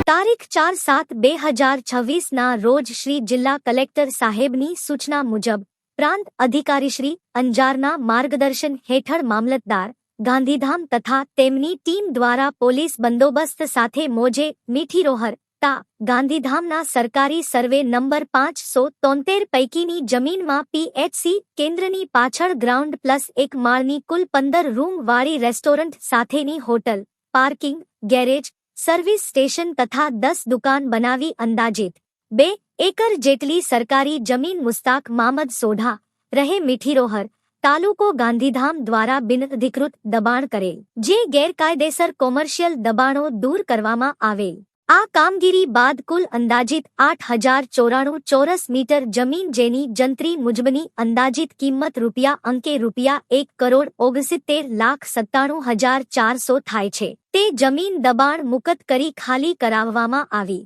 તારીખ 4/7/2026ના રોજ શ્રી જિલ્લા કલેક્ટર સાહેબની સૂચના મુજબ પ્રાંત અધિકારીશ્રી અંજારના માર્ગદર્શન હેઠળ મામલતદાર ગાંધીધામ તથા તેમની ટીમ દ્વારા પોલીસ બંદોબસ્ત સાથે મોજે મીઠીરોહર તા ગાંધીધામના સરકારી સર્વે નંબર 573 પૈકીની જમીનમાં પીએચસી કેન્દ્રની પાછળ ગ્રાઉન્ડ પ્લસ એક માળની કુલ 15 રૂમ વાળી રેસ્ટોરન્ટ સાથેની hotel, parking, garage, service station તથા 10 દુકાન બનાવી અંદાજિત 2 એકર જેટલી સરકારી જમીન મુસ્તાક મામદ સોઢા રહે મીઠીરોહર તાલુકો ગાંધીધામ દ્વારા બિનઅધિકૃત દબાણ કરેલ, જે ગેરકાયદેસર કોમર્શિયલ દબાણો દૂર કરવામાં આવેલ. આ કામગીરી બાદ કુલ અંદાજિત 8094 ચોરસ મીટર જમીન જેની જંત્રી મુજબની અંદાજિત કિંમત અંકે રૂપિયા 1,69,97,400 થાય છે, તે જમીન દબાણ મુક્ત કરી ખાલી કરાવવામાં આવી.